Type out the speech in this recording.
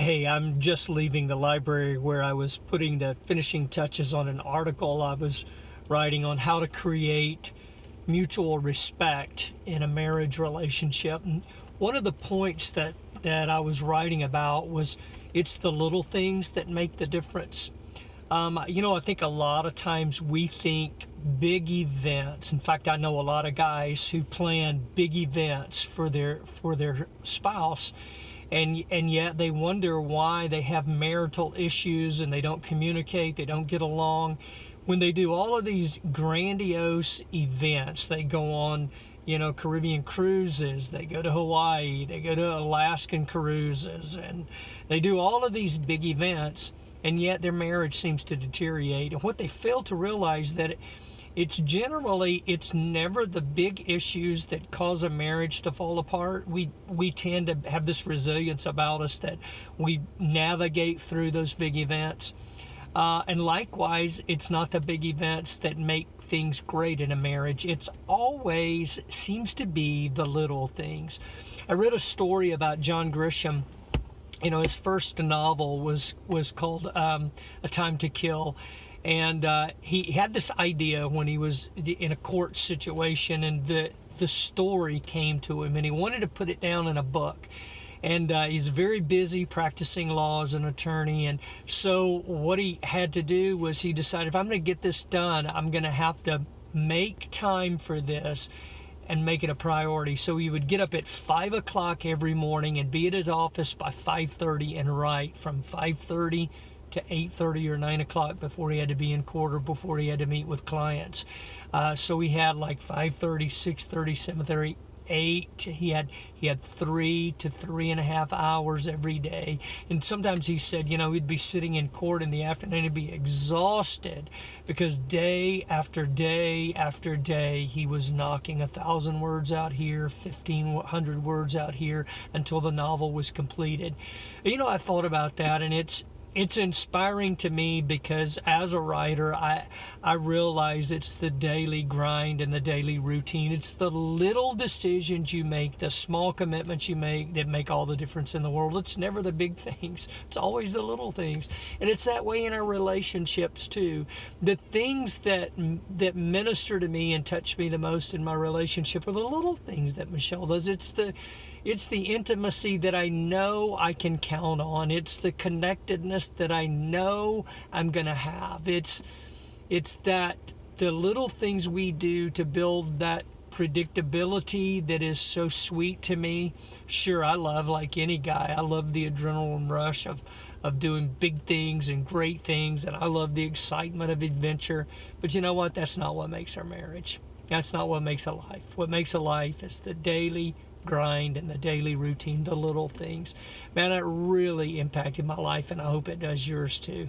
Hey, I'm just leaving the library where I was putting the finishing touches on an article I was writing on how to create mutual respect in a marriage relationship. And one of the points that I was writing about was it's the little things that make the difference. I think a lot of times we think big events. In fact, I know a lot of guys who plan big events for their spouse, and yet they wonder why they have marital issues and they don't communicate, they don't get along. When they do all of these grandiose events, they go on, Caribbean cruises, they go to Hawaii, they go to Alaskan cruises, and they do all of these big events, and yet their marriage seems to deteriorate. And what they fail to realize that it's never the big issues that cause a marriage to fall apart. We tend to have this resilience about us that we navigate through those big events. And likewise, it's not the big events that make things great in a marriage. It's always seems to be the little things. I read a story about John Grisham. His first novel was called A Time to Kill. And he had this idea when he was in a court situation, and the story came to him, and he wanted to put it down in a book. And he's very busy practicing law as an attorney. And so what he had to do was he decided, if I'm going to get this done, I'm going to have to make time for this and make it a priority. So he would get up at 5 o'clock every morning and be at his office by 5:30 and write from 5:30 to 8:30 or 9 o'clock before he had to be in court or before he had to meet with clients. So he had like 5:30, 6:30, 7:30, 8. He had 3 to 3.5 hours every day. And sometimes he said, he'd be sitting in court in the afternoon and be exhausted because day after day after day he was knocking 1,000 words out here, 1,500 words out here until the novel was completed. I thought about that, and it's inspiring to me because as a writer, I realize it's the daily grind and the daily routine. It's the little decisions you make, the small commitments you make that make all the difference in the world. It's never the big things. It's always the little things. And it's that way in our relationships too. The things that minister to me and touch me the most in my relationship are the little things that Michelle does. It's the intimacy that I know I can count on. It's the connectedness that I know I'm going to have. It's that the little things we do to build that predictability that is so sweet to me. Sure, I love, like any guy, I love the adrenaline rush of doing big things and great things, and I love the excitement of adventure. But you know what? That's not what makes our marriage. That's not what makes a life. What makes a life is the daily grind and the daily routine, the little things. Man, it really impacted my life, and I hope it does yours too.